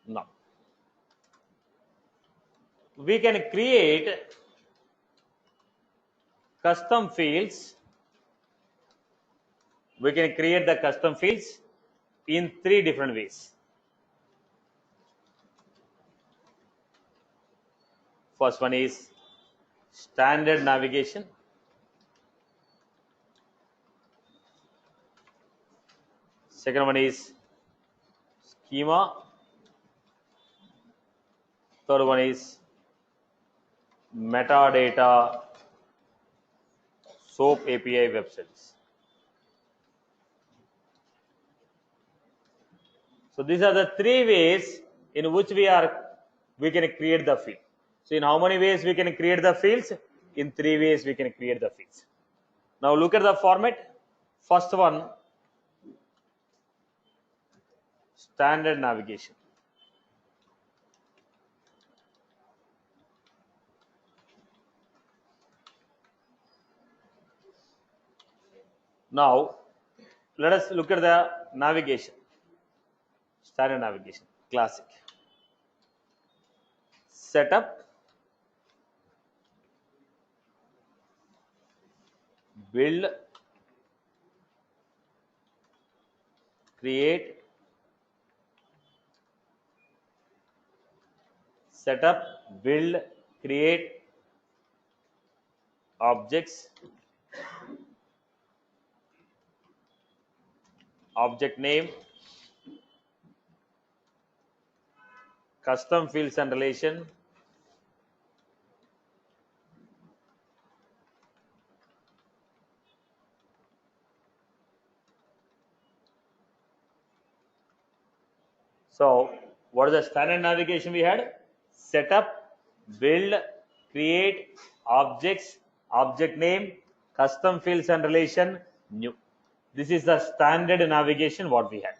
Now we can create custom fields. We can create the custom fields in 3 different ways. First one is standard navigation. Second one is schema. Third one is metadata SOAP API web service. So these are the 3 ways in which we can create the field. So in how many ways we can create the fields? In 3 ways we can create the fields. Now look at the format. First one, standard navigation. Now let us look at the navigation. Standard navigation, classic. Setup, build, create, setup, build, create objects, object name, custom fields and relation, so what is the standard navigation we had? Setup, build, create objects, object name, custom fields and relation, new. This is the standard navigation what we had.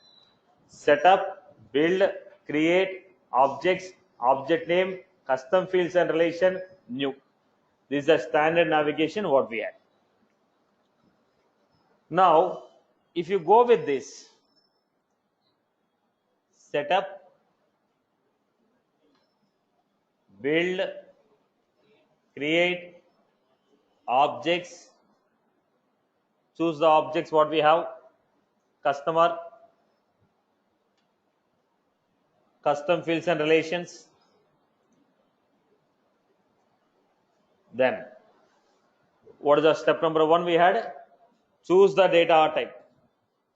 Setup, build, create objects, object name, custom fields and relation, new. This is the standard navigation what we had. Now if you go with this setup, build, create objects, choose the objects what we have, customer, custom fields and relations, then what is the step number 1 we had? Choose the data type.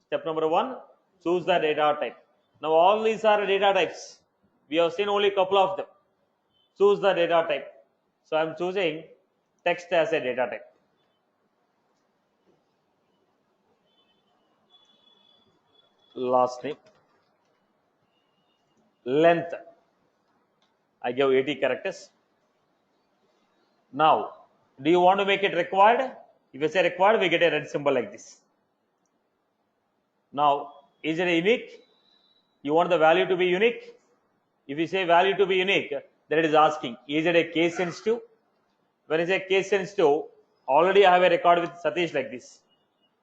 Step number 1, choose the data type. Now all these are data types. We have seen only a couple of them. Choose the data type. So I am choosing text as a data type. Last name, length, I give 80 characters. Now do you want to make it required? If you say required, we get a red symbol like this. Now is it unique? You want the value to be unique? If you say value to be unique, then it is asking, is it a case sensitive? When I say case sensitive, already I have a record with Satish like this.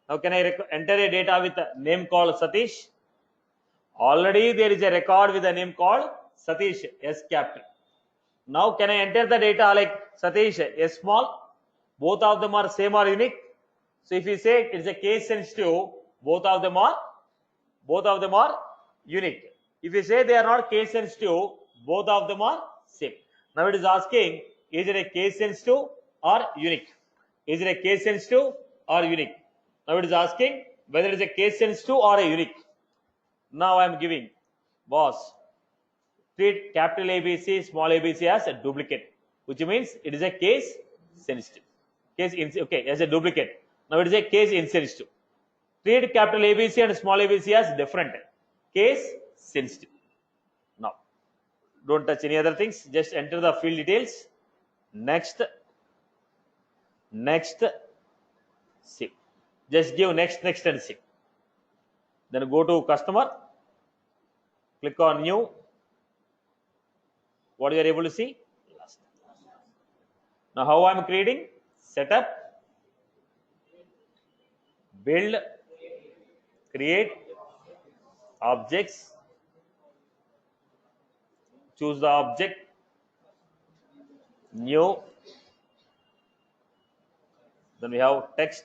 Now can I enter a data with a name called Satish? Already there is a record with a name called Satish, S capital. Now can I enter the data like Satish, S small? Both of them are same or unique. So if you say it is a case sensitive, both of them are unique. If you say they are not case sensitive, both of them are same. Now it is asking, is it a case sensitive or unique? Is it a case sensitive or unique? Now it is asking whether it is a case sensitive or a unique. Now I am giving, boss, treat capital ABC, small abc as a duplicate, which means it is a case sensitive. Okay, as a duplicate. Now it is a case insensitive. Treat capital ABC and small abc as different, case sensitive. Now don't touch any other things, just enter the field details. Next, save. Just give next and save. Then go to customer, click on new. What you are able to see? Now how I am creating? Setup, build, create objects, choose the object, new, then we have text,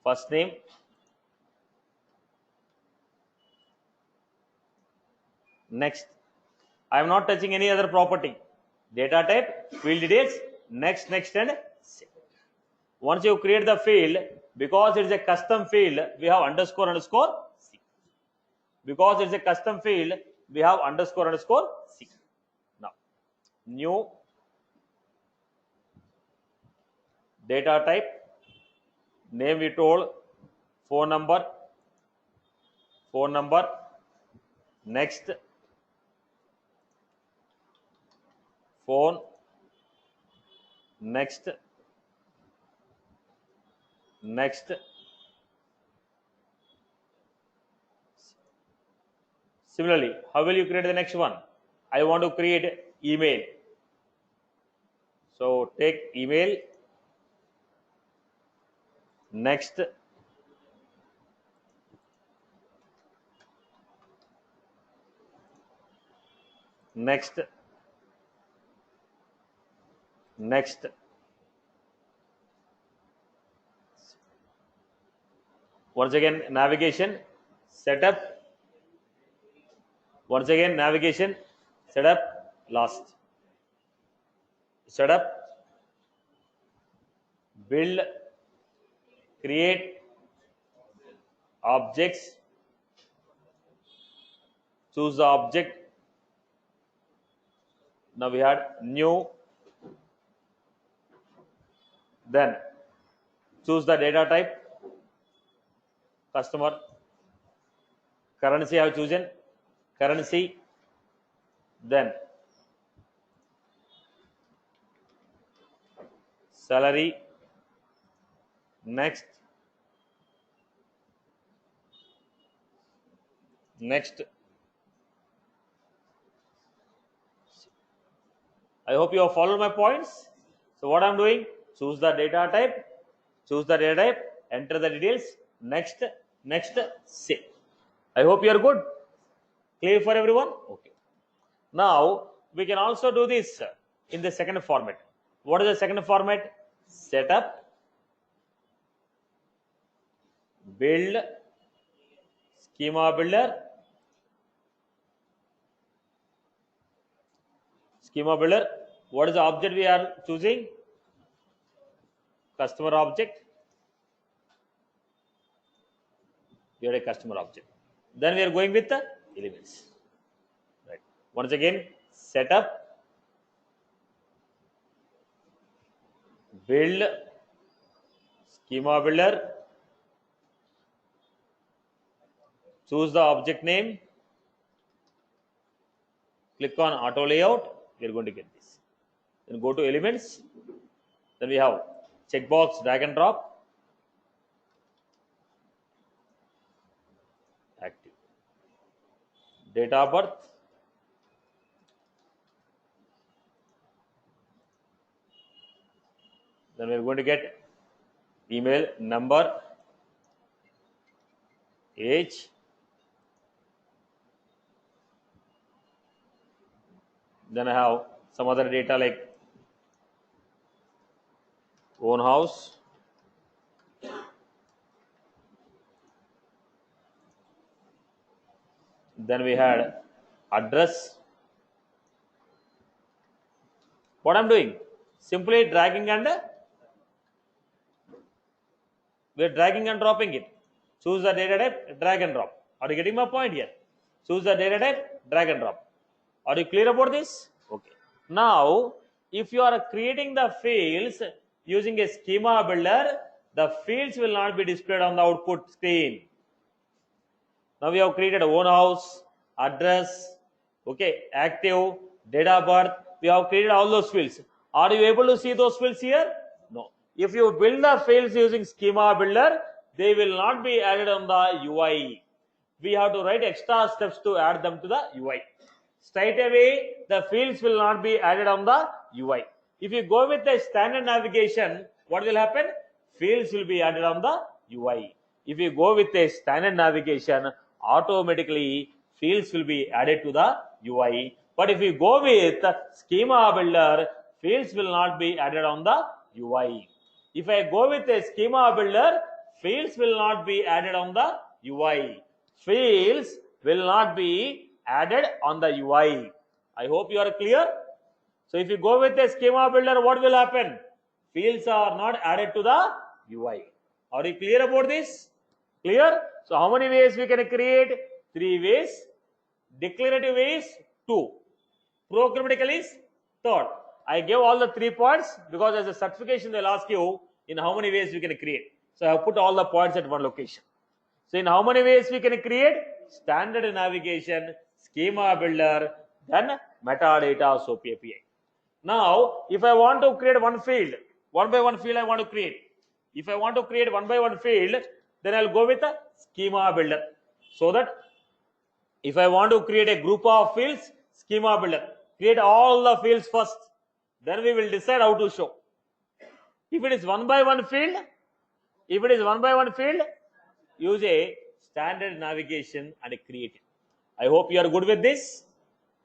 first name, next. I am not touching any other property. Data type, field details, next, and save. Once you create the field, because it is a custom field, we have underscore C. Because it is a custom field, we have underscore C. Now, new, data type, name we told, phone number, next, phone, next. Similarly, how will you create the next one? I want to create email. So take email, next, once again navigation, setup, once again navigation, setup, last, setup, build, create objects, choose the object. Now we had new, then choose the data type, customer, currency I have chosen, currency, then salary, next, I hope you have followed my points. So what I'm doing, choose the data type, enter the details, next, save. I hope you are good. Clear for everyone? Okay. Now we can also do this in the second format. What is the second format? Setup, build, schema builder, what is the object we are choosing? Customer object. We are a customer object. Then we are going with the elements. Right. Once again, setup, build, schema builder, choose the object name, click on auto layout. We are going to get this. Then go to elements. Then we have checkbox, drag and drop, active, date of birth, then we are going to get email, number, age, then I have some other data like own house, then we had address. What I'm doing, simply dragging and we are dragging and dropping it. Choose the data type, drag and drop. Are you getting my point here? Choose the data type, drag and drop. Are you clear about this? Okay. Now, if you are creating the fields using a schema builder, the fields will not be displayed on the output screen. Now we have created own house, address, okay, active, date of birth. We have created all those fields. Are you able to see those fields here? No. If you build the fields using schema builder, they will not be added on the UI. We have to write extra steps to add them to the UI. Straight away, the fields will not be added on the UI. If you go with the standard navigation, what will happen? fields will be added on the UI. If you go with a standard navigation, automatically fields will be added to the UI. But if you go with schema builder, fields will not be added on the UI. If I go with a schema builder, fields will not be added on the UI. Fields will not be added on the UI. I hope you are clear. So if you go with a schema builder, what will happen? Fields are not added to the UI. Are you clear about this? Clear? So how many ways we can create? 3 ways. Declarative ways 2. Programmatical is 3rd. I gave all the 3 points because as a certification they'll ask you in how many ways we can create. So I have put all the points at one location. So in how many ways we can create? Standard navigation, schema builder, then metadata SOAP API. Now, if I want to create one field, one by one field I want to create. If I want to create one by one field, then I'll go with a schema builder. So that if I want to create a group of fields, schema builder, create all the fields first. Then we will decide how to show. If it is one by one field, use a standard navigation and create it. I hope you are good with this.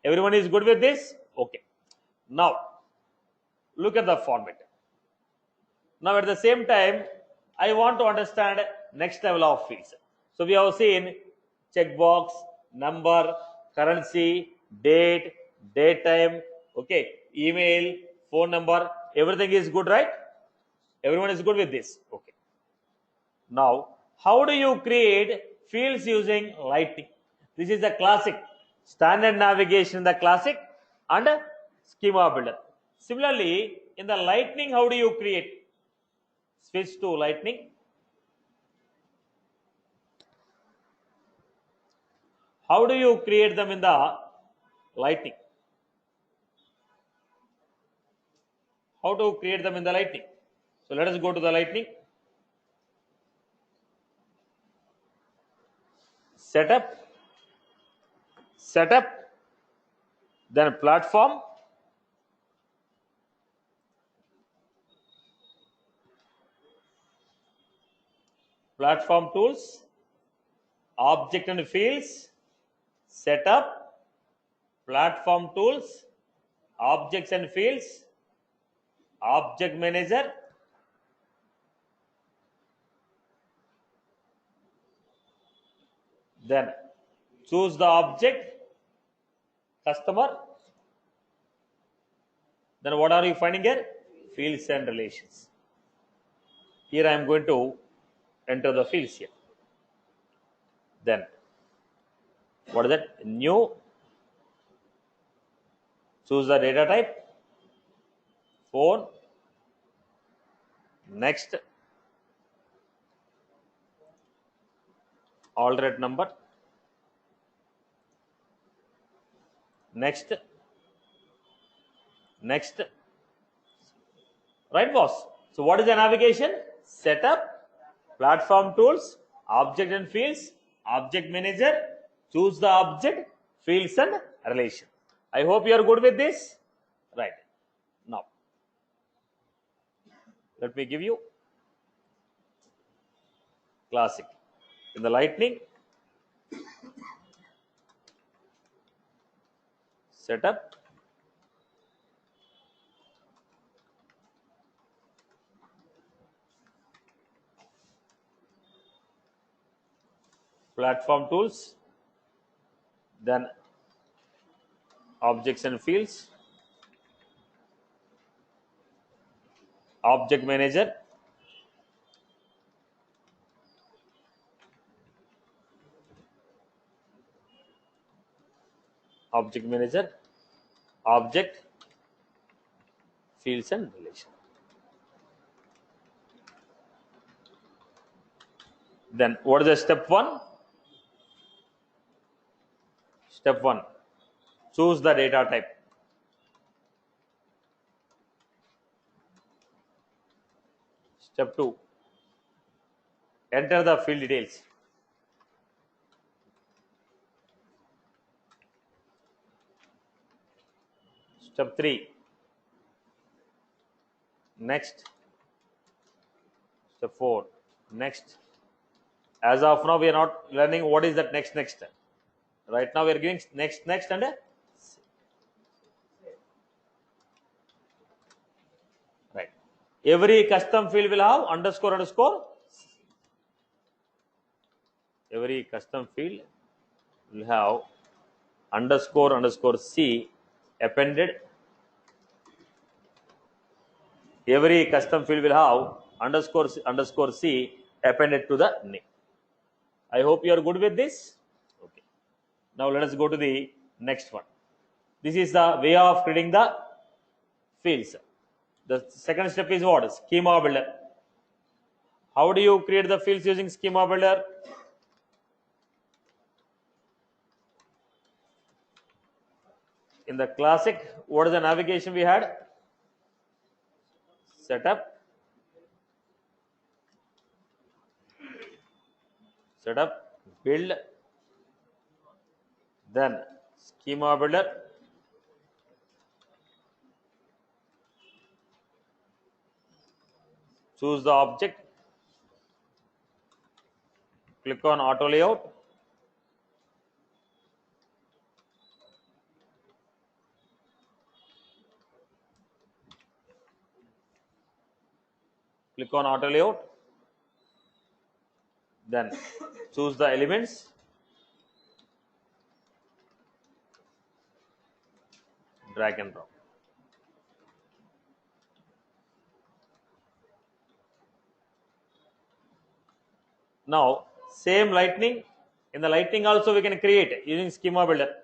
Everyone is good with this? Okay. Now, look at the format. Now, at the same time, I want to understand next level of fields. So, we have seen checkbox, number, currency, date, date time, okay, email, phone number, everything is good, right? Everyone is good with this. Okay. Now, how do you create fields using Lightning? This is the classic standard navigation, the classic and schema builder. Similarly, in the Lightning, how do you create? Switch to Lightning. How do you create them in the Lightning? How to create them in the Lightning? So let us go to the Lightning. Setup, then platform, platform tools, object and fields, setup, platform tools, objects and fields, object manager, then choose the object, customer, then what are you finding here? Fields and relations. Here I am going to enter the fields here. Then what is that? New, choose the data type, phone, next, alternate number, next, right boss? So what is the navigation? Setup, platform tools, object and fields, object manager, choose the object, fields and relation. I hope you are good with this. Right. Now, let me give you classic. In the Lightning, setup, platform tools, then objects and fields, object manager, object, fields and relation. Then what is the step 1? Step 1, choose the data type. Step 2, enter the field details. Step 3, next. So 4. Next. As of now, we are not learning what is that next. Right now, we are giving next and right. Every custom field will have underscore. Every custom field will have underscore C appended. Every custom field will have underscore C appended to the name. I hope you are good with this. Okay. Now let us go to the next one. This is the way of creating the fields. The second step is what? Schema builder. How do you create the fields using schema builder? In the classic, what is the navigation we had? Setup, build, then schema builder, choose the object, click on auto layout, then choose the elements, drag and drop. Now same lightning, in the lightning also we can create using schema builder.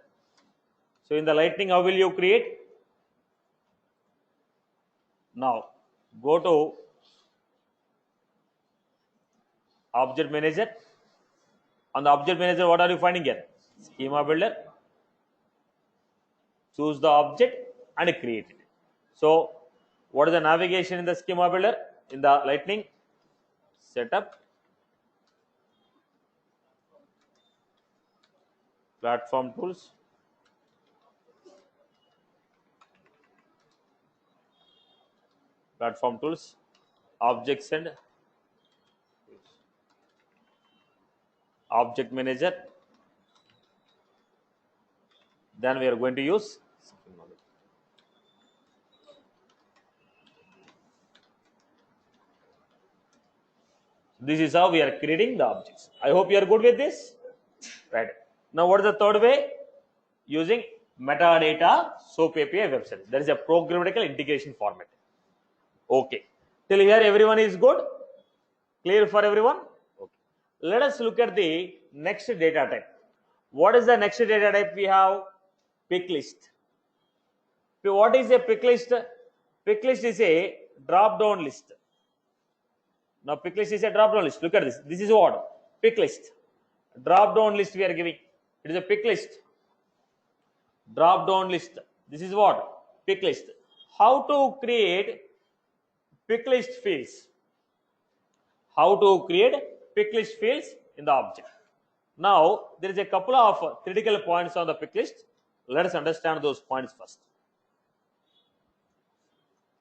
So in the lightning, how will you create? Now go to object manager. On the object manager, what are you finding here? Schema builder. Choose the object and create it. So what is the navigation in the schema builder? In the lightning, setup, platform tools, objects and object manager. Then we are going to use schema builder. This is how we are creating the objects. I hope you are good with this. Right. Now what is the third way? Using metadata SOAP API website. That is a programmatical integration format. Okay. Till here everyone is good? Clear for everyone? Okay. Let us look at the next data type. What is the next data type we have? Pick list. What is a pick list? Pick list is a drop down list. Now pick list is a drop down list. Look at this. This is what? Pick list. Drop down list we are giving. It is a pick list. Drop down list. This is what? Pick list. How to create pick list fields? How to create pick list fields in the object? Now there is a couple of critical points on the pick list. Let us understand those points first.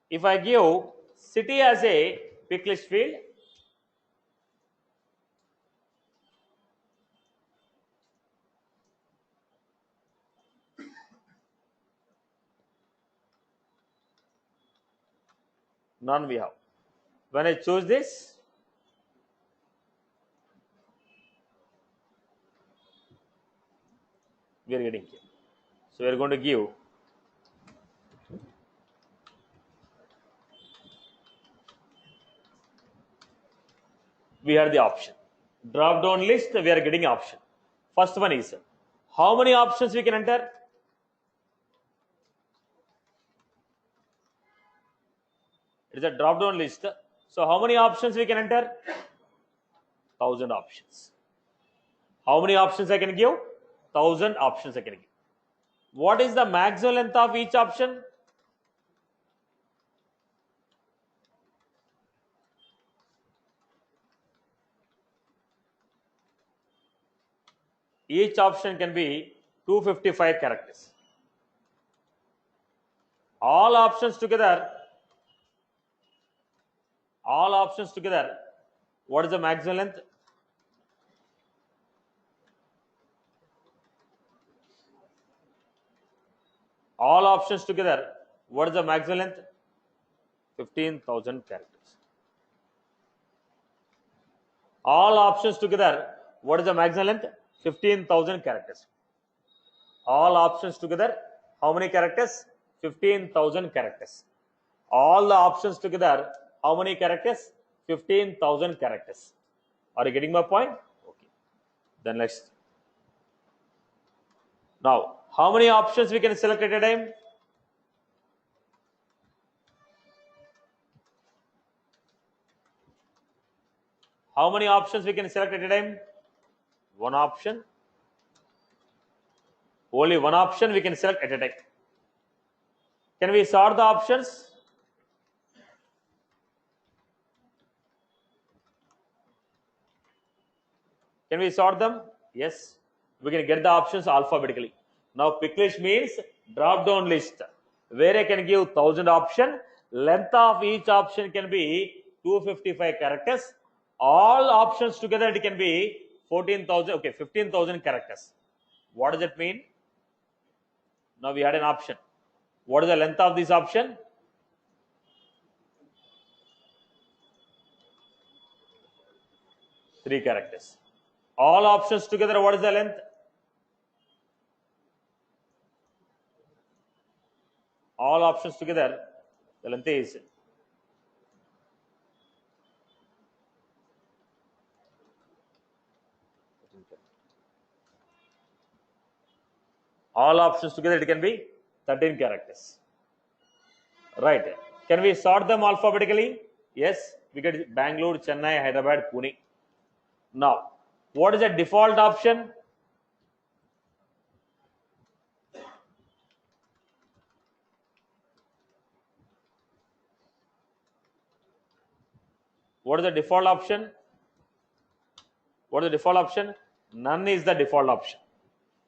If I give city as a pick list field, none we have. When I choose this, we are getting here. So we are going to give we have the option. Drop down list, we are getting option. First one is how many options we can enter? It is a drop down list. So how many options we can enter? 1000 options. How many options I can give? 1000 options I can give. What is the maximum length of each option? Each option can be 255 characters. All options together What is the maximum length? All options together, what is the maximum length? 15,000 characters. All options together, what is the maximum length? 15,000 characters. All options together, how many characters? 15,000 characters. All the options together, how many characters? 15,000 characters. Are you getting my point? Okay. Then let's. Now, how many options we can select at a time? How many options we can select at a time? One option. Only one option we can select at a time. Can we sort the options? Can we sort them? Yes. We can get the options alphabetically. Now, pick list means drop down list, where I can give 1000 option. Length of each option can be 255 characters. All options together it can be 14,000. Okay, 15,000 characters. What does it mean? Now we had an option. What is the length of this option? Three characters. All options together, what is the length? All options together, the length is all options together it can be 13 characters. Right. Can we sort them alphabetically? Yes. We get Bangalore, Chennai, Hyderabad, Pune. Now, what is the default option? What is the default option? What is the default option? None is the default option.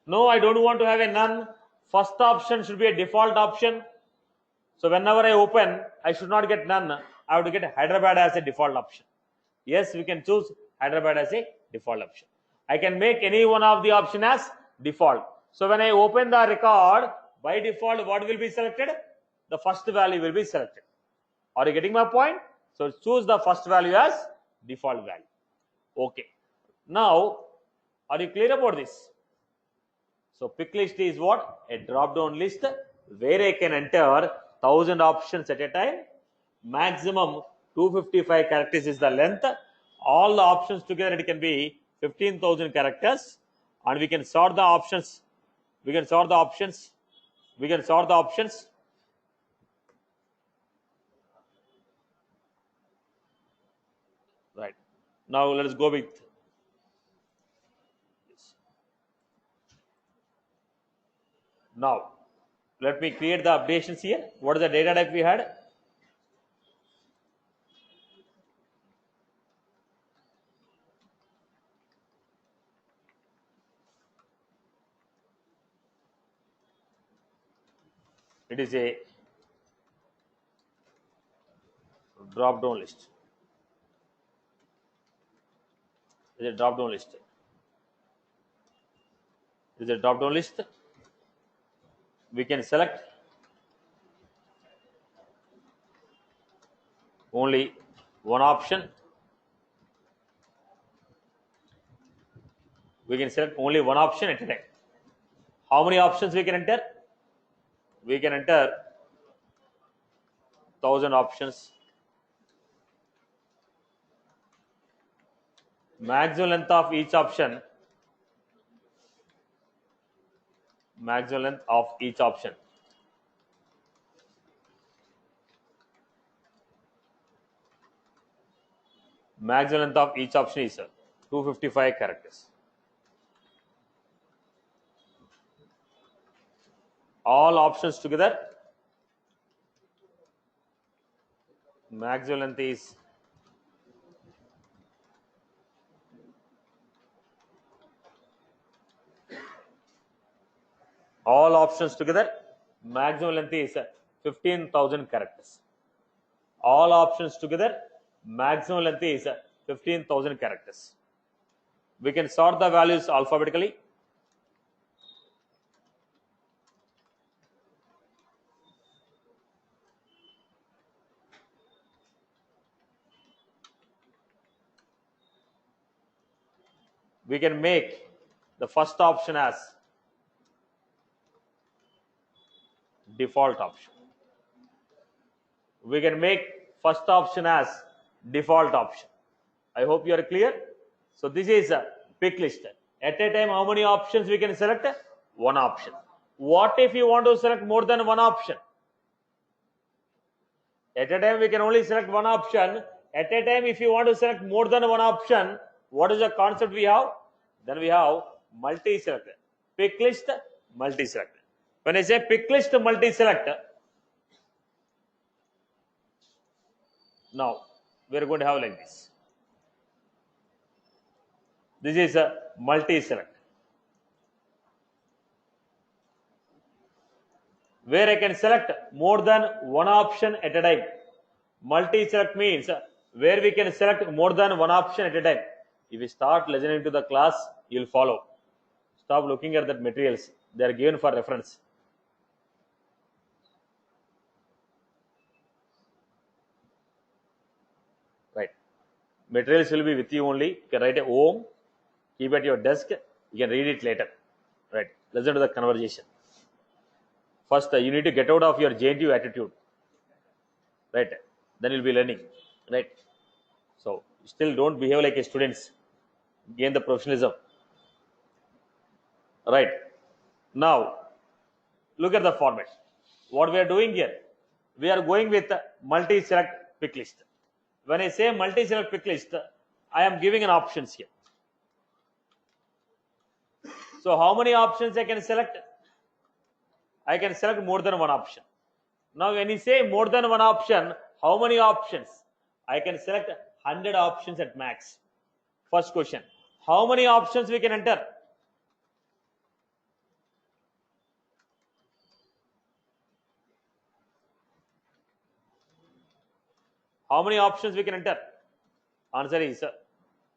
No, I don't want to have a none. First option should be a default option. So whenever I open, I should not get none. I have to get Hyderabad as a default option. Yes, we can choose Hyderabad as a default option. I can make any one of the option as default. So when I open the record, by default, what will be selected? The first value will be selected. Are you getting my point? So choose the first value as default value. Okay. Now, are you clear about this? So pick list is what? A drop down list where I can enter 1000 options at a time. Maximum 255 characters is the length. All the options together it can be 15,000 characters, and we can sort the options. We can sort the options. We can sort the options. Right. Now let us go with. Now, let me create the updations here. What is the data type we had? It is a drop down list. It is a drop down list. It is a drop down list. We can select only one option. We can select only one option at a time. How many options we can enter? We can enter 1000 options. Maximum length of each option. Maximum length of each option. Maximum length of each option is 255 characters. All options together, maximum length is all options together, maximum length is 15,000 characters. All options together, maximum length is 15,000 characters. We can sort the values alphabetically. We can make the first option as default option. We can make first option as default option. I hope you are clear. So this is a pick list. At a time, how many options we can select? One option. What if you want to select more than one option? At a time, we can only select one option. At a time, if you want to select more than one option, what is the concept we have? Then we have multi-select. Pick list, multi-select. When I say pick list, multi-select, now we are going to have like this. This is a multi-select, where I can select more than one option at a time. Multi-select means where we can select more than one option at a time. If you start listening to the class, you will follow. Stop looking at the materials. They are given for reference. Right. Materials will be with you only. You can write a home, keep at your desk. You can read it later. Right. Listen to the conversation. First, you need to get out of your JNTU attitude. Right. Then you'll be learning. Right. So, still don't behave like a students. Gain the professionalism. Right. Now, look at the format. What we are doing here, we are going with multi-select pick list. When I say multi-select pick list, I am giving an options here. So how many options I can select? I can select more than one option. Now when you say more than one option, how many options? I can select 100 options at max. First question, how many options we can enter? How many options we can enter? Answer is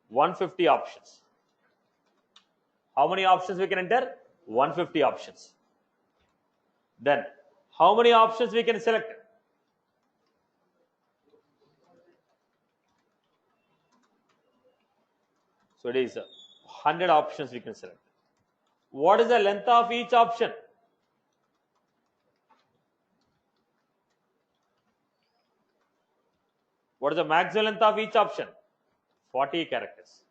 150 options. How many options we can enter? 150 options. Then, how many options we can select? So it is 100 options we can select. What is the length of each option? What is the maximum length of each option? 40 characters.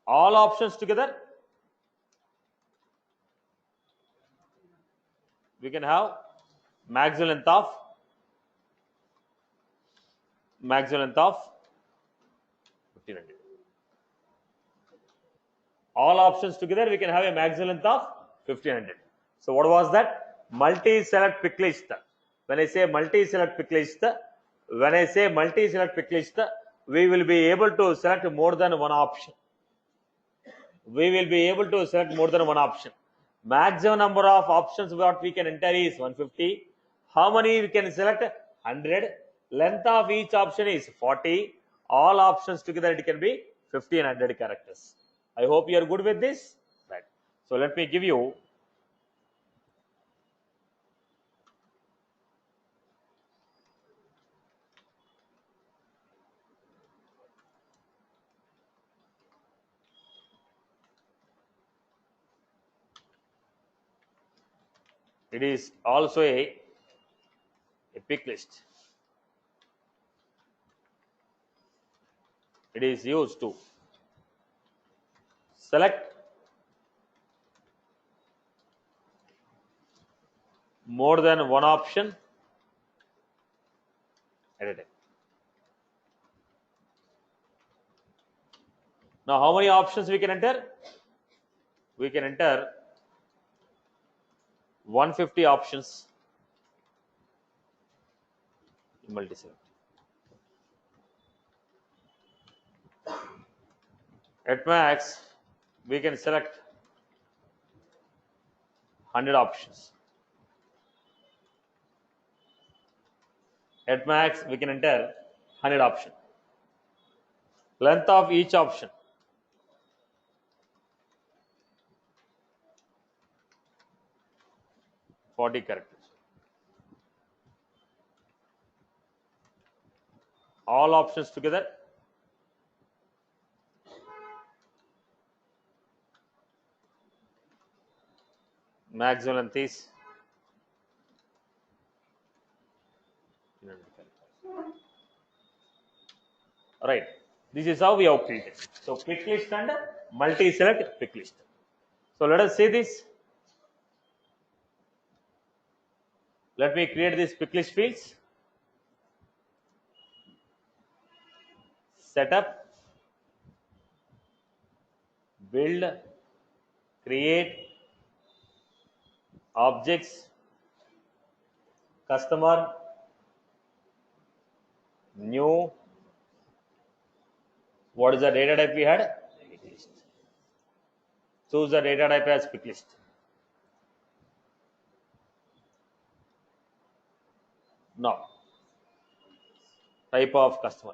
All options together, we can have maximum length of 1500. All options together, we can have a maximum length of 1500. So what was that? Multi-select pick list. When I say multi-select pick list, we will be able to select more than one option. Maximum number of options what we can enter is 150. How many we can select? 100. Length of each option is 40. All options together it can be 1500 characters. I hope you are good with this. Right. So let me give you it is also a pick list. It is used to select more than one option at a time. Now, how many options we can enter? We can enter 150 options in multi-select. At max, we can select 100 options. At max, we can enter 100 option. Length of each option 40 characters. All options together maximum length is 300 characters. Right. This is how we have created. So quick list and multi-select quick list. So let us see this. Let me create these quick list fields. Setup, build, create, objects, customer, new. What is the data type we had? Quick list. Choose the data type as quick list. Now, type of customer.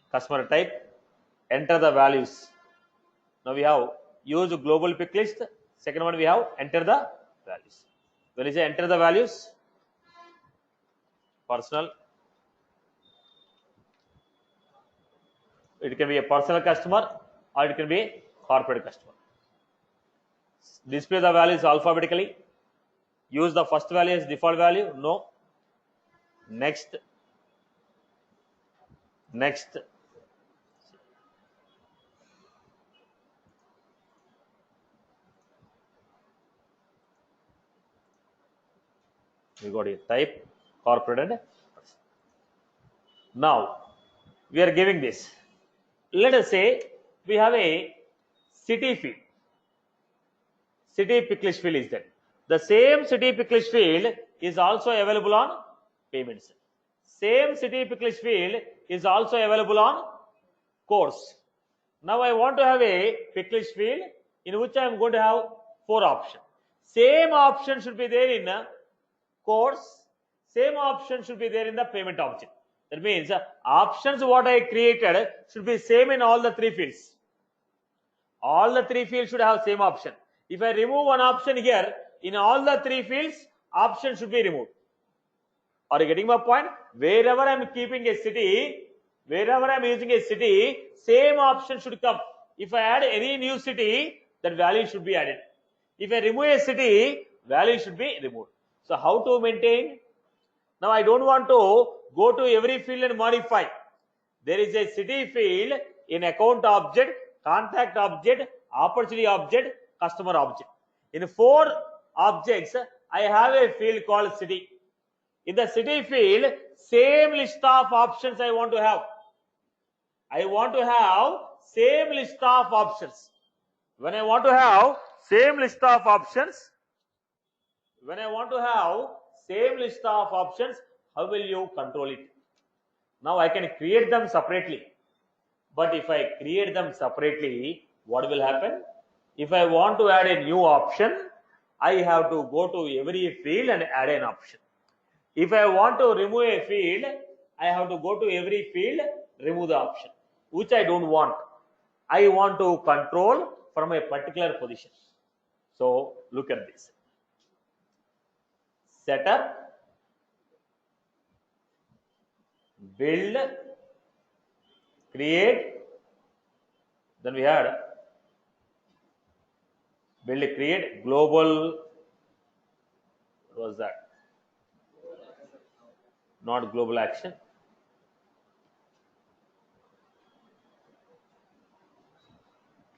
Customer type, enter the values. Now we have use global pick list. Second one we have enter the values. When you say enter the values, personal, it can be a personal customer or it can be a corporate customer. Display the values alphabetically. Use the first value as default value. No. Next. Next. We got it. Type, corporate and personal. Now we are giving this. Let us say we have a city field. City pick list field is there. The same city pick list field is also available on payments. Same city pick list field is also available on course. Now I want to have a pick list field in which I am going to have 4 options. Same option should be there in course. Same option should be there in the payment object. That means options what I created should be same in all the 3 fields. All the 3 fields should have same option. If I remove one option here, in all the 3 fields, option should be removed. Are you getting my point? Wherever I am keeping a city, wherever I am using a city, same option should come. If I add any new city, that value should be added. If I remove a city, value should be removed. So how to maintain? Now I don't want to go to every field and modify. There is a city field in account object, contact object, opportunity object, customer object. In 4 objects, I have a field called city. In the city field, same list of options I want to have. I want to have same list of options. When I want to have same list of options, how will you control it? Now I can create them separately. But if I create them separately, what will happen? If I want to add a new option, I have to go to every field and add an option. If I want to remove a field, I have to go to every field, remove the option, which I don't want. I want to control from a particular position. So look at this. Setup, build, create, then we had build, create, global, what was that? Not global action.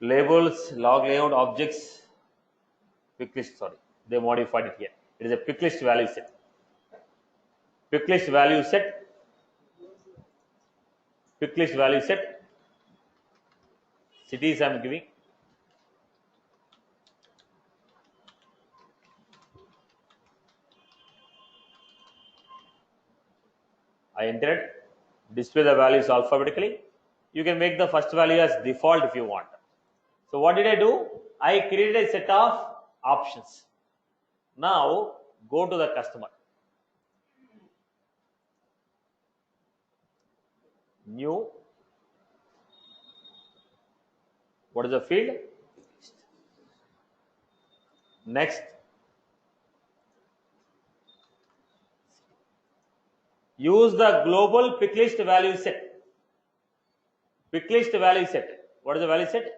Labels, log layout, objects, pick list, sorry, they modified it here. It is a pick list value set. Pick list value set. Pick list value set. Cities I am giving. I entered. Display the values alphabetically. You can make the first value as default if you want. So what did I do? I created a set of options. Now go to the customer. new. What is the field? Next, use the global pick list value set. Pick list value set. What is the value set?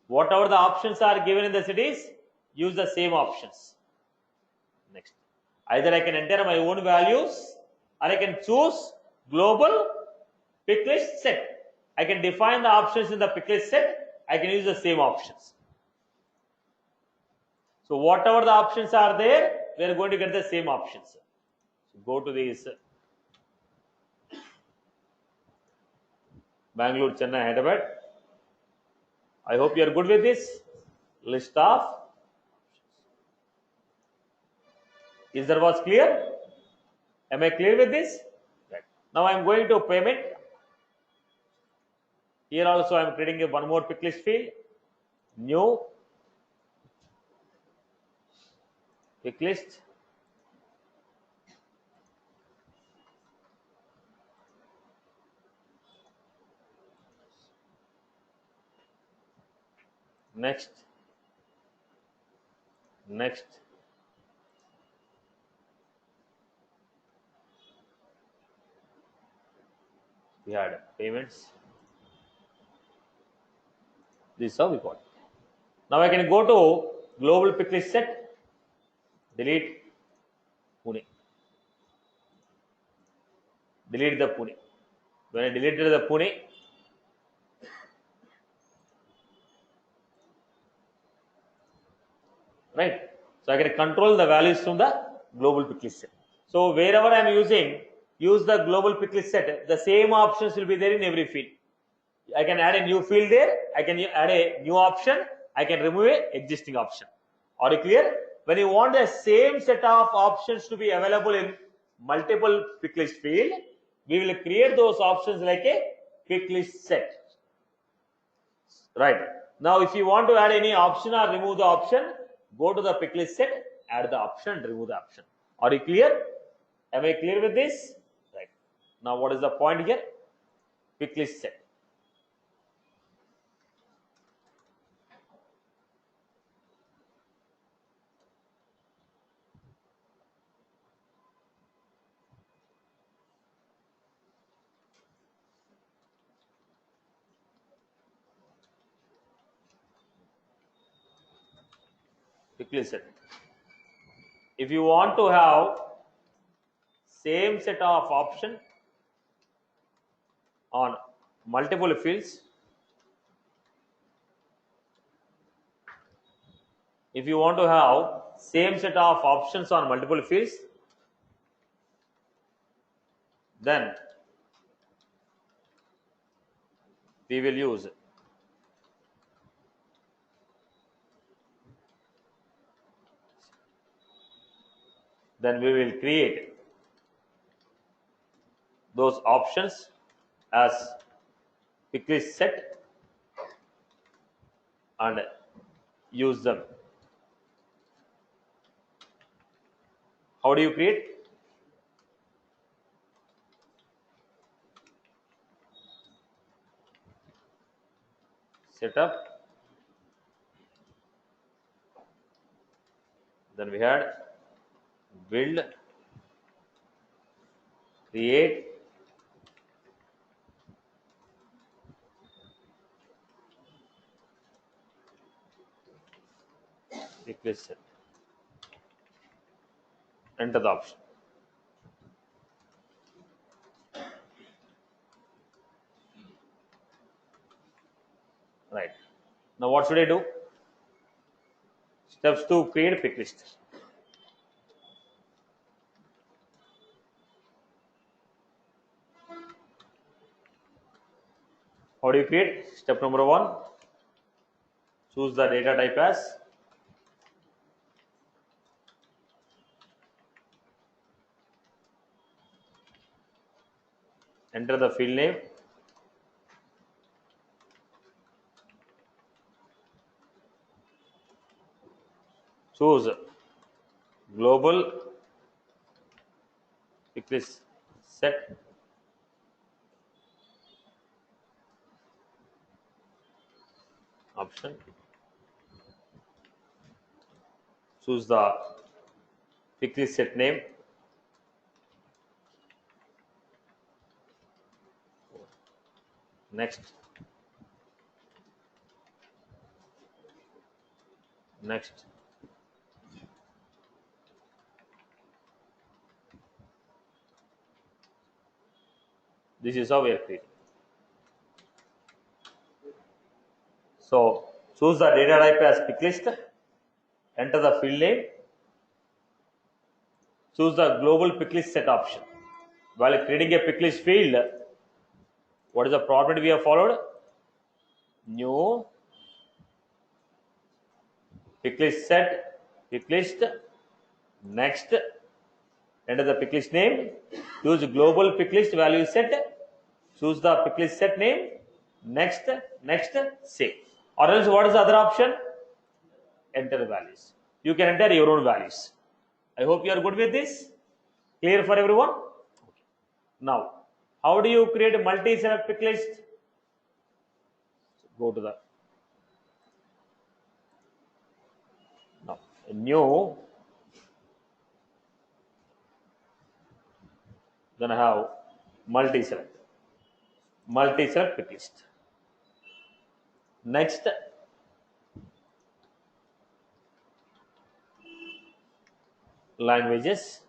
Whatever the options are given in the cities, use the same options. Next, either I can enter my own values or I can choose global pick list set. I can define the options in the pick list set. I can use the same options. So whatever the options are there, we are going to get the same options. So go to these Bangalore, Chennai, Hyderabad. I hope you are good with this list of. Is that was clear? Am I clear with this? Right. Now I am going to payment. Here also I am creating one more pick list field. New pick list. Next. Next. We had payments. This is how we got it. Now I can go to global pick list set. Delete Pune. Delete the Pune. When I deleted the Pune, right? So I can control the values from the global pick list set. So wherever I am using, use the global pick list set. The same options will be there in every field. I can add a new field there. I can add a new option. I can remove a existing option. Are you clear? When you want the same set of options to be available in multiple pick list field, we will create those options like a pick list set. Right. Now, if you want to add any option or remove the option, go to the pick list set, add the option, remove the option. Are you clear? Am I clear with this? Right. Now, what is the point here? Pick list set. Pick list set. If you want to have same set of option on multiple fields, if you want to have same set of options on multiple fields, then we will use create those options as pick list set and use them. How do you create? Setup. Then we had build, create, pick list set. Enter the option. Right. Now what should I do? Steps to create a pick list. How do you create? Step number 1. Choose the data type as enter the field name. Choose global pick list set. option. Choose the pick list set name. Next. Next. This is how we are creating. So choose the data type as pick list. Enter the field name. Choose the global pick list set option. While creating a pick list field, what is the property we have followed? New pick list set, pick list. Next, enter the pick list name. Use global pick list value set. Choose the pick list set name. Next, save. Or else, what is the other option? Enter values. You can enter your own values. I hope you are good with this. Clear for everyone? Okay. Now, how do you create a multi-select pick list? Go to the now a new. Then I have multi-select pick list. Next, languages.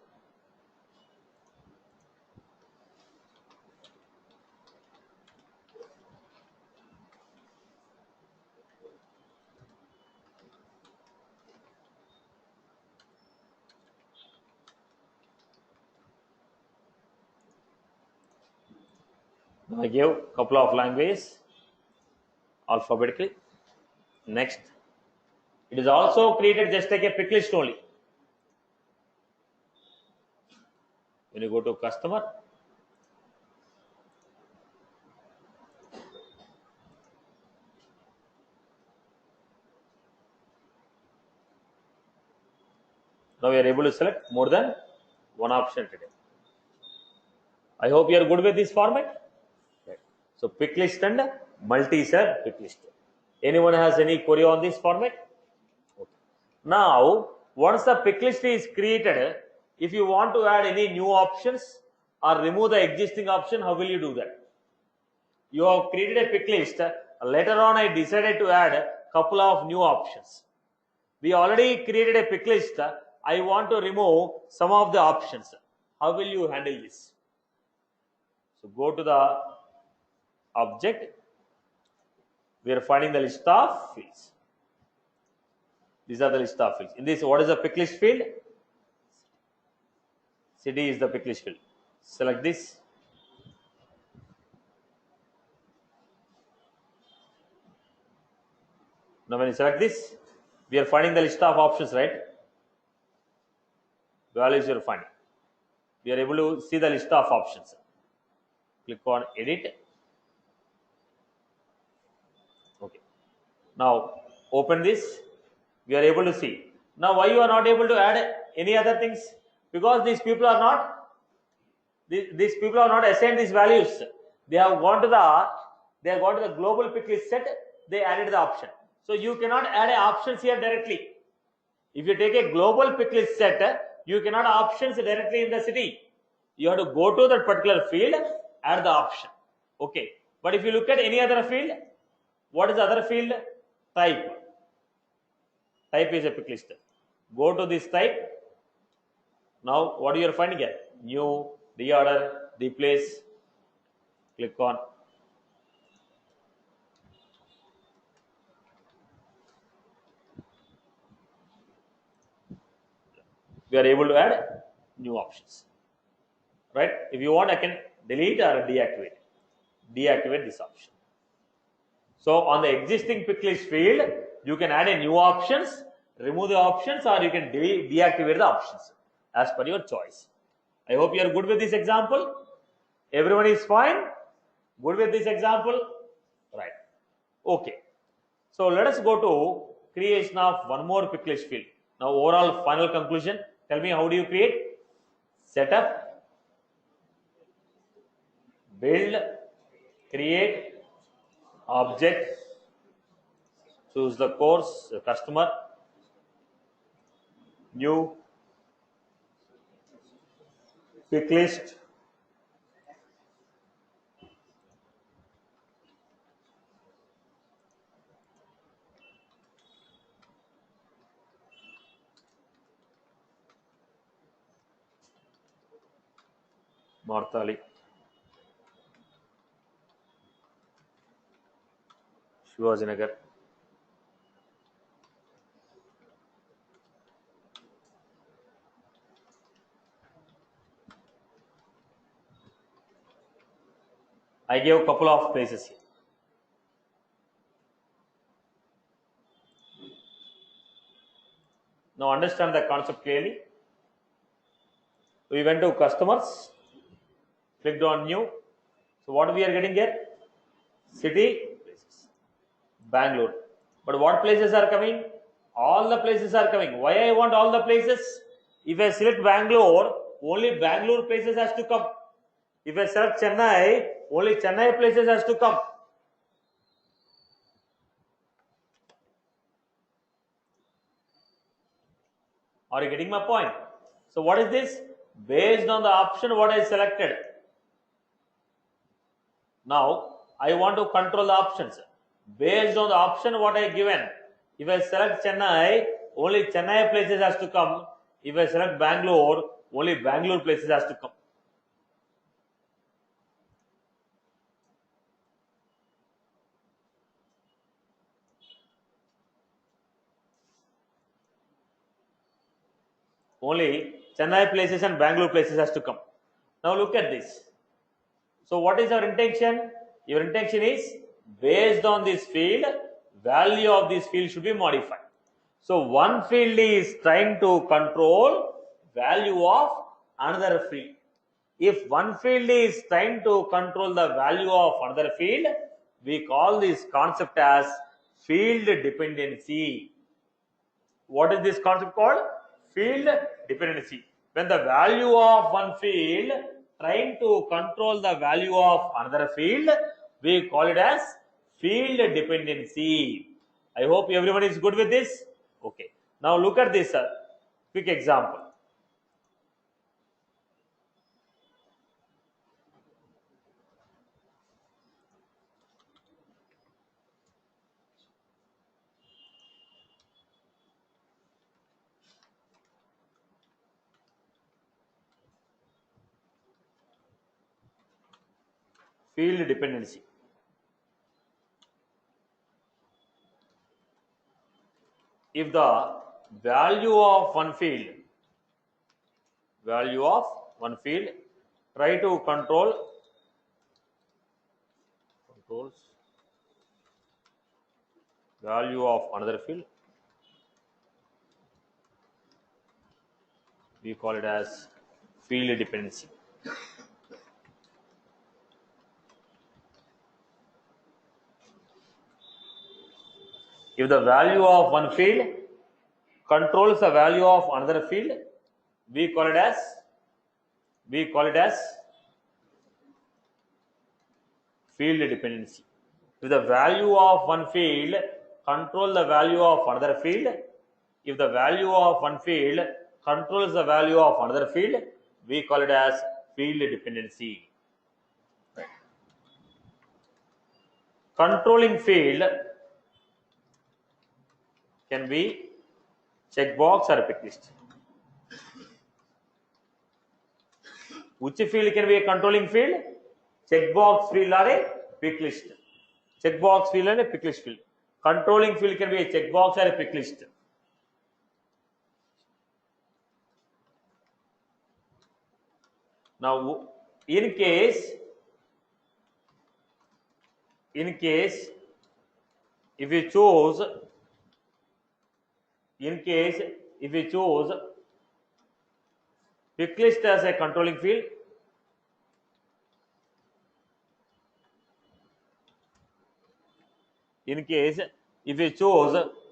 I give a couple of languages alphabetically. Next, it is also created just like a pick list only. When you go to customer, now we are able to select more than one option today. I hope you are good with this format. Right. So pick list and multi-select pick list. Anyone has any query on this format? Okay. Now, once the pick list is created, if you want to add any new options or remove the existing option, how will you do that? You have created a pick list. Later on, I decided to add a couple of new options. We already created a pick list. I want to remove some of the options. How will you handle this? So go to the object. We are finding the list of fields. These are the list of fields. In this, what is the pick list field? City is the pick list field. Select this. Now when you select this, we are finding the list of options, right? Values you are finding. We are able to see the list of options. Click on edit. Okay. Now open this. We are able to see. Now why you are not able to add any other things? Because these people are not assigned these values. They have gone to the global pick list set. They added the option. So you cannot add options here directly. If you take a global pick list set, you cannot add options directly in the city. You have to go to that particular field, add the option. Okay. But if you look at any other field, what is the other field? Type. Type is a pick list. Go to this type. Now what you are finding here? New, reorder, replace. Click on. We are able to add new options. Right? If you want, I can delete or deactivate. Deactivate this option. So on the existing pick list field, you can add a new options, remove the options, or you can deactivate the options as per your choice. I hope you are good with this example. Everyone is fine? Good with this example? Right. Okay. So let us go to creation of one more pick list field. Now overall final conclusion. Tell me, how do you create? Setup, build, create, object, choose the course, customer, new, pick list, Martali, Shivajinagar. I gave a couple of places here. Now understand the concept clearly. We went to customers, clicked on new. So what we are getting here? City, places, Bangalore. But what places are coming? All the places are coming. Why I want all the places? If I select Bangalore, only Bangalore places has to come. If I select Chennai, only Chennai places has to come. Are you getting my point? So what is this? Based on the option what I selected. Now I want to control the options. Based on the option what I given. If I select Chennai, only Chennai places has to come. If I select Bangalore, only Bangalore places has to come. Only Chennai places and Bangalore places has to come. Now look at this. So what is our intention? Your intention is based on this field, value of this field should be modified. So one field is trying to control value of another field. If one field is trying to control the value of another field, we call this concept as field dependency. What is this concept called? Field dependency. When the value of one field trying to control the value of another field, we call it as field dependency. I hope everyone is good with this. Okay. Now look at this quick example. Field dependency. If the value of one field try to controls value of another field, we call it as field dependency. If the value of one field controls the value of another field, we call it as field dependency. If the value of one field controls the value of another field, if the value of one field controls the value of another field, we call it as field dependency. Controlling field can be checkbox or a pick list. Which field can be a controlling field? Checkbox field or a pick list. Checkbox field and a pick list field. Controlling field can be a checkbox or a pick list. Now, in case if you choose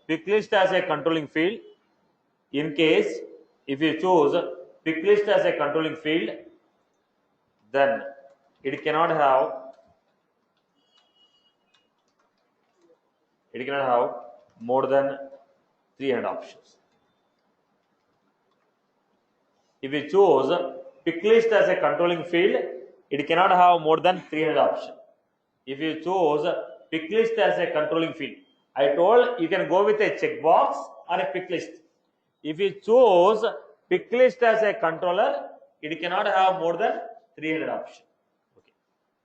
pick list as a controlling field, in case if you choose pick list as a controlling field, then it cannot have more than 300 options. If you choose pick list as a controlling field, it cannot have more than 300 options. If you choose pick list as a controlling field, I told you can go with a checkbox or a pick list. If you choose pick list as a controller, it cannot have more than 300 options. Okay.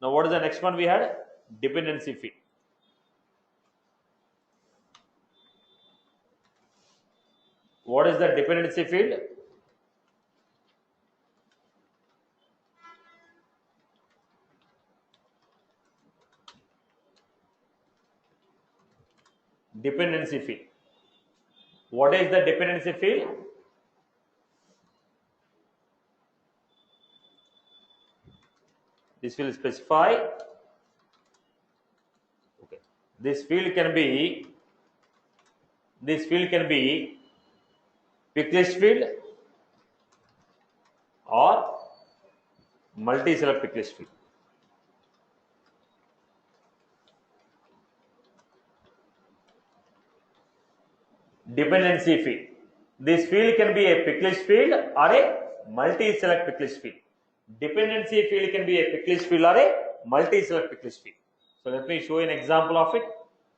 Now what is the next one we had? Dependency field. What is the dependency field? Dependency field. What is the dependency field? This will specify. Okay. This field can be pick list field or multi-select pick list field. Dependency field. This field can be a pick list field or a multi-select pick list field. Dependency field can be a pick list field or a multi-select pick list field. So let me show you an example of it.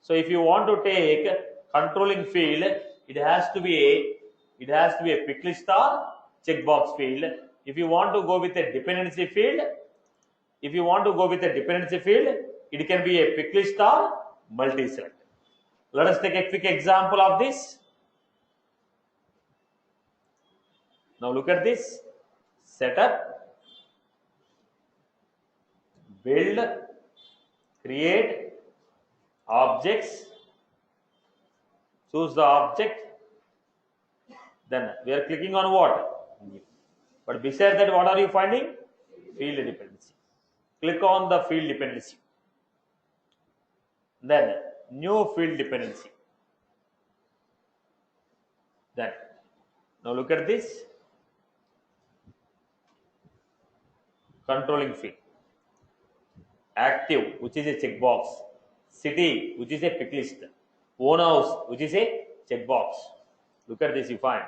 So if you want to take controlling field, it has to be a pick list or checkbox field. If you want to go with a dependency field, it can be a pick list or multi-select. Let us take a quick example of this. Now look at this. Setup, build, create, objects, choose the object, then we are clicking on what? New. But beside that, what are you finding? Field dependency. Click on the field dependency. Then new field dependency. Then now look at this. Controlling field. Active, which is a checkbox. City, which is a pick list. Own house, which is a checkbox. Look at this, you find.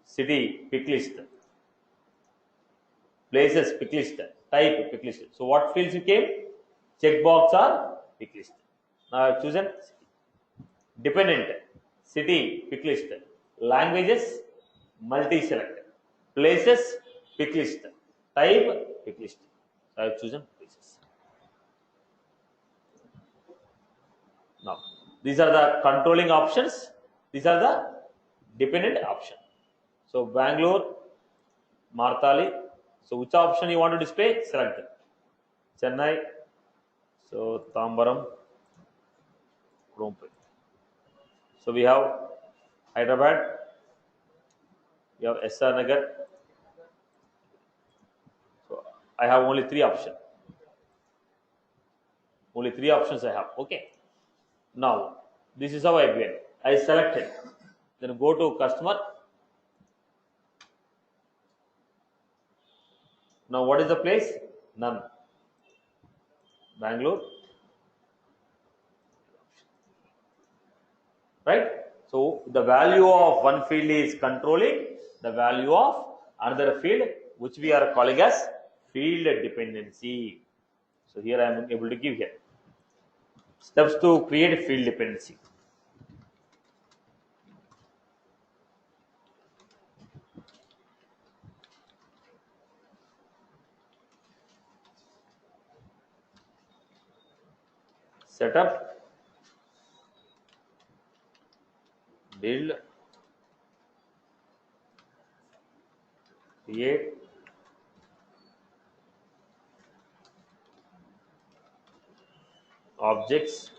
City, pick list. Places, pick list. Type, pick list. So what fields you came? Checkbox or pick list. Now I have chosen city. Dependent, city, pick list. Languages, multi-select. Places, pick list. Type, pick list. So I have chosen places. Now these are the controlling options. These are the dependent option. So Bangalore, Martali. So which option you want to display? Select them. Chennai. So Tambaram, Rompe. So we have Hyderabad. We have SR Nagar. So I have only 3 options. Only 3 options I have. Okay. Now this is how I went. I selected. Then go to customer. Now what is the place? None. Bangalore. Right? So the value of one field is controlling the value of another field, which we are calling as field dependency. So here I am able to give here. Steps to create field dependency. Setup, build, create, objects,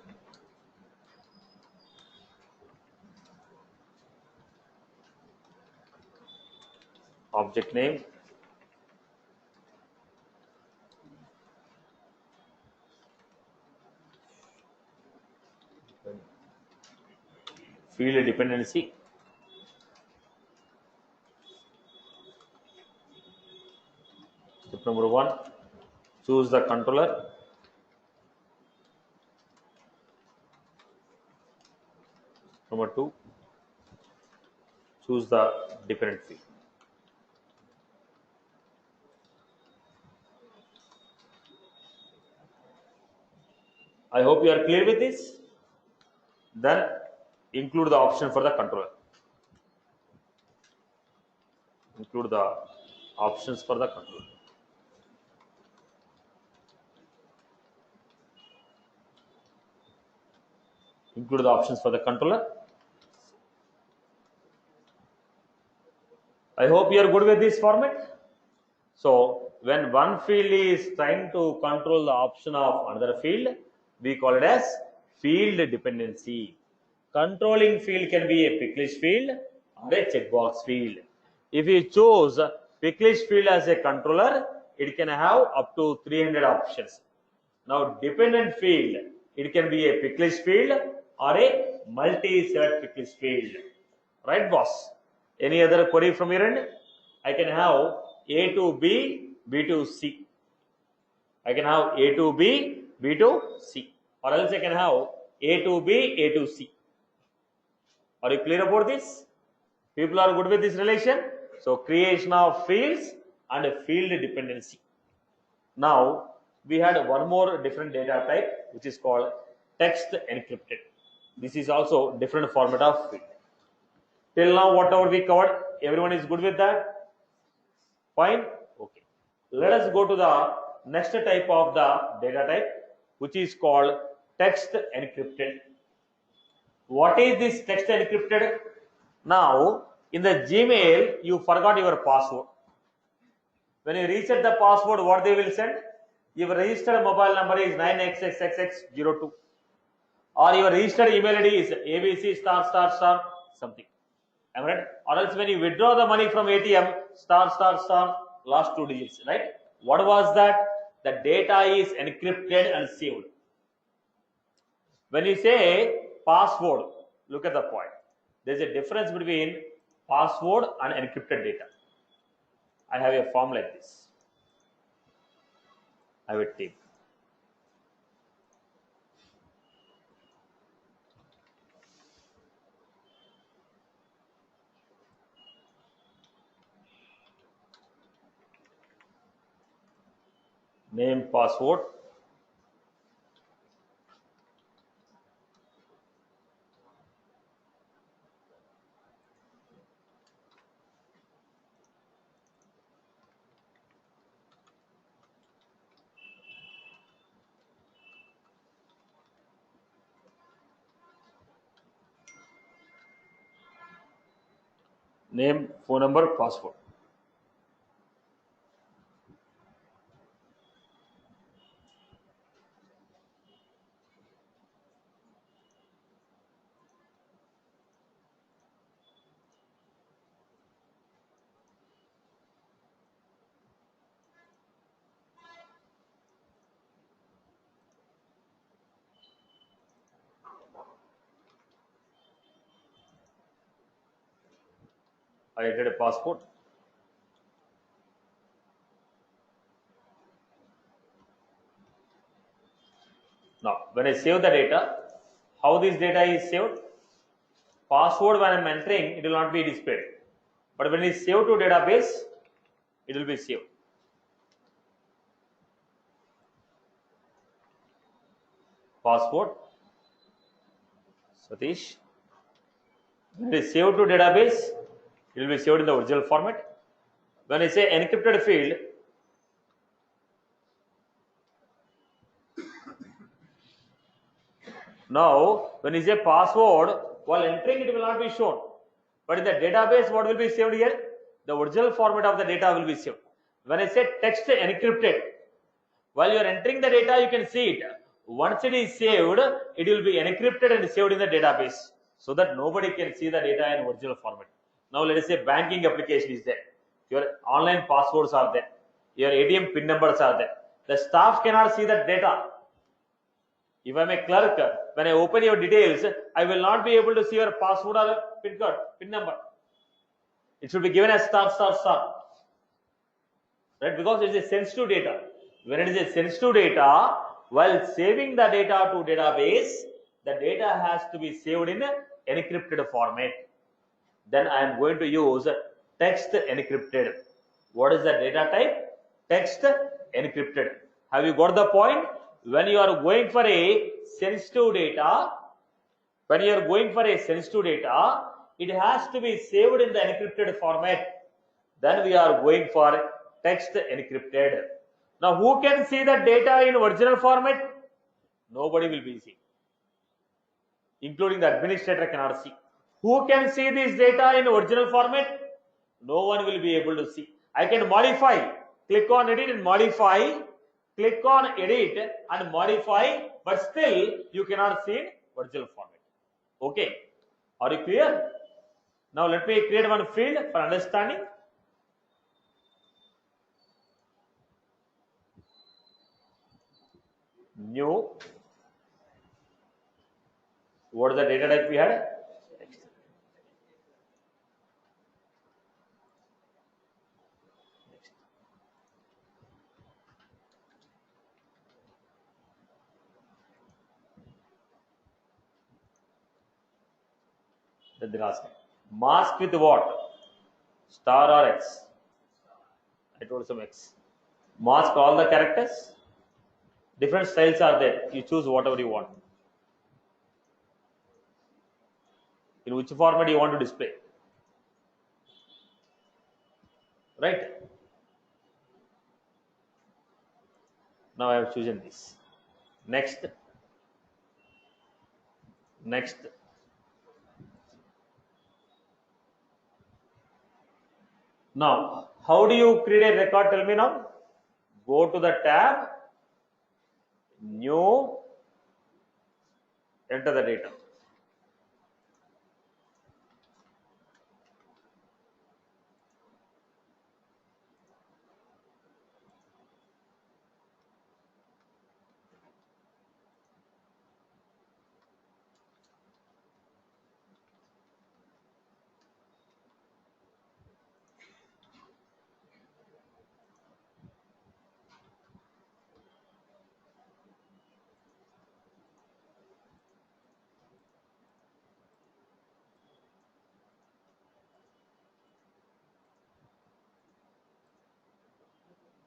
object name, field dependency, step number 1, choose the controller, Number 2, choose the dependent field. I hope you are clear with this. Then include the option for the controller. Include the options for the controller. Include the options for the controller. I hope you are good with this format. So when one field is trying to control the option of another field, we call it as field dependency. Controlling field can be a pick list field or a checkbox field. If you choose pick list field as a controller, it can have up to 300 options. Now dependent field, it can be a pick list field or a multi-select pick list field. Right, boss? Any other query from your end? I can have A to B, B to C. I can have A to B, B to C. Or else I can have A to B, A to C. Are you clear about this? People are good with this relation? So creation of fields and field dependency. Now we had one more different data type which is called text encrypted. This is also different format of field. Till now whatever we covered, everyone is good with that? Fine? Okay. Let us go to the next type of the data type which is called text encrypted. What is this text encrypted? Now in the Gmail you forgot your password. When you reset the password, what they will send? Your registered mobile number is 9xxxx02 or your registered email ID is abc *** something. Am I right? Or else when you withdraw the money from ATM *** last 2 digits, right? What was that? The data is encrypted and saved. When you say password, look at the point. There is a difference between password and encrypted data. I have a form like this. I have a tape. Name, password. Name, phone number, password. I entered a passport. Now, when I save the data, how this data is saved? Password when I am entering, it will not be displayed. But when it is saved to database, it will be saved. Password, Satish. When it is saved to database, it will be saved in the original format. When I say encrypted field, now when you say password, while entering it will not be shown. But in the database, what will be saved here? The original format of the data will be saved. When I say text encrypted, while you are entering the data, you can see it. Once it is saved, it will be encrypted and saved in the database so that nobody can see the data in original format. Now let us say banking application is there. Your online passwords are there. Your ATM PIN numbers are there. The staff cannot see the data. If I am a clerk, when I open your details, I will not be able to see your password or PIN code, PIN number. It should be given as ****. Right? Because it is a sensitive data. When it is a sensitive data, while saving the data to database, the data has to be saved in encrypted format, then I am going to use text encrypted. What is the data type? Text encrypted. Have you got the point? When you are going for a sensitive data, it has to be saved in the encrypted format. Then we are going for text encrypted. Now, who can see the data in original format? Nobody will be seeing, including the administrator cannot see. Who can see this data in original format? No one will be able to see. I can modify, click on edit and modify, click on edit and modify, but still you cannot see in original format. Okay, are you clear? Now let me create one field for understanding. New. What is the data type we had? Then they ask me, mask with what? Star or X? I told some X. Mask all the characters. Different styles are there. You choose whatever you want. In which format you want to display. Right? Now I have chosen this. Next. Next. Now, how do you create a record? Tell me now. Go to the tab, new, enter the data.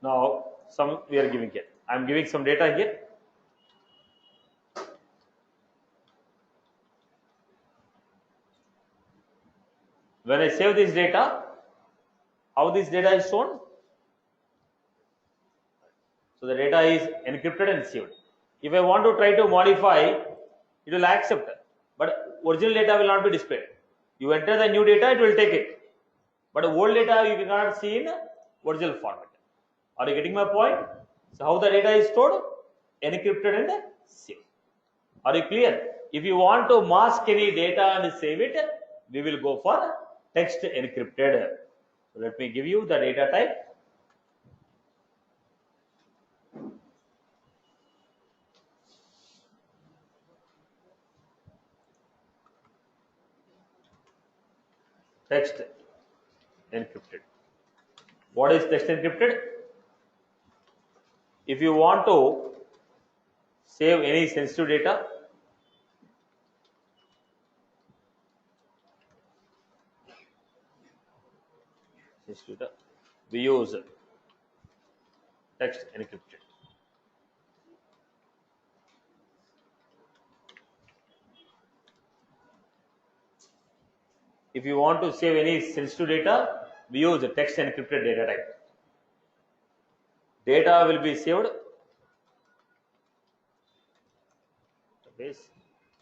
Now, some we are giving here. I am giving some data here. When I save this data, how this data is shown? So the data is encrypted and saved. If I want to try to modify, it will accept, but original data will not be displayed. You enter the new data, it will take it, but old data you cannot see in original format. Are you getting my point? So how the data is stored? Encrypted and saved. Are you clear? If you want to mask any data and save it, we will go for text encrypted. So let me give you the data type. Text encrypted. What is text encrypted? If you want to save any sensitive data, we use text encrypted. If you want to save any sensitive data, we use a text encrypted data type. Data will be saved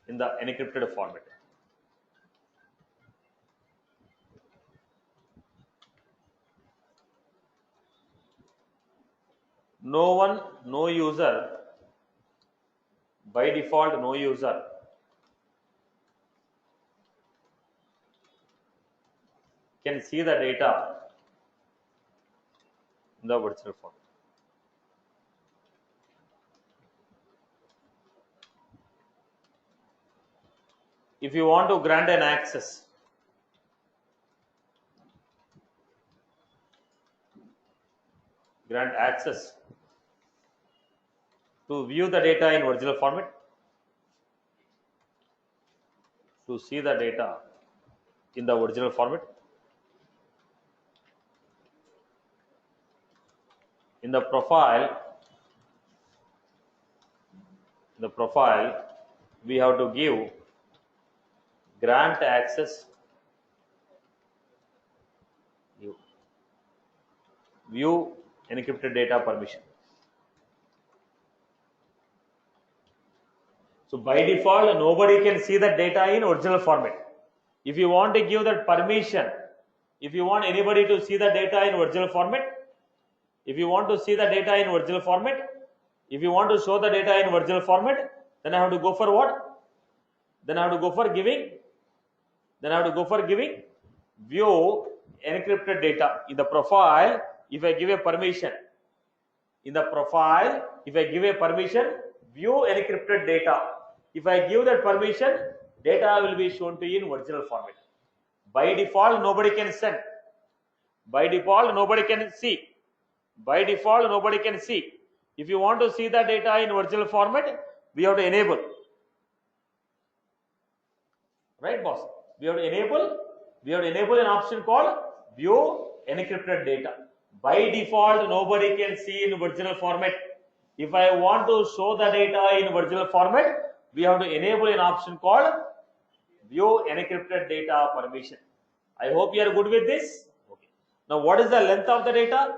in the encrypted format. No one, no user, by default, no user can see the data in the original format. If you want to grant an access, to view the data in original format, to see the data in the original format. In the profile, we have to give grant access, view encrypted data permission. So by default, nobody can see the data in original format. If you want to give that permission, if you want anybody to see the data in original format, if you want to see the data in original format, if you want to show the data in original format, then I have to go for what? Then I have to go for giving. Then I have to go for giving view encrypted data. In the profile, if I give a permission, in the profile, if I give a permission, view encrypted data. If I give that permission, data will be shown to you in original format. By default, nobody can send. By default, nobody can see. By default, nobody can see. If you want to see the data in original format, we have to enable. Right, boss? We have to enable an option called view encrypted data. By default, nobody can see in original format. If I want to show the data in original format, we have to enable an option called view encrypted data permission. I hope you are good with this. Okay. Now, what is the length of the data?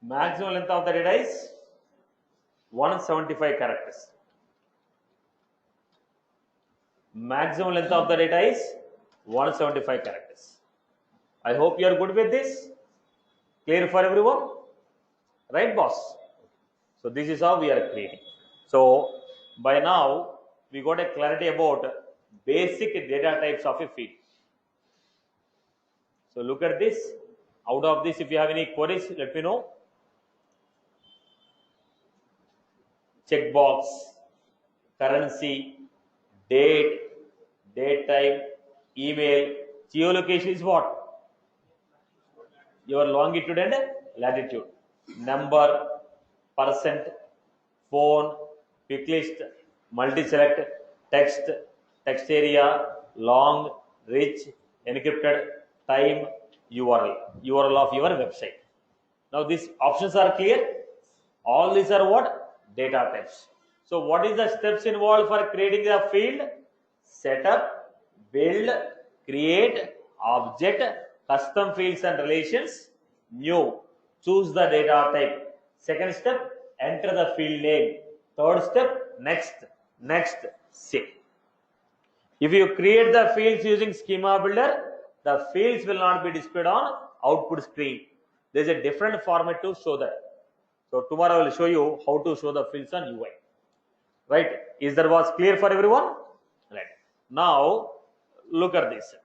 Maximum length of the data is 175 characters. Maximum length of the data is 175 characters. I hope you are good with this. Clear for everyone? Right, boss? So this is how we are creating. So by now we got a clarity about basic data types of a field. So look at this. Out of this, if you have any queries, let me know. Checkbox, currency, date, date type, email. Geolocation is what? Your longitude and latitude. Number, percent, phone, quick list, multi-select, text, text area, long, rich, encrypted, time, URL, URL of your website. Now these options are clear. All these are what? Data types. So what is the steps involved for creating the field? Setup, build, create, object, custom fields and relations, new, choose the data type. Second step, enter the field name. Third step, next, save. If you create the fields using schema builder, the fields will not be displayed on output screen. There is a different format to show that. So tomorrow I will show you how to show the fields on UI. Right? Is that was clear for everyone? Right. Now look at this.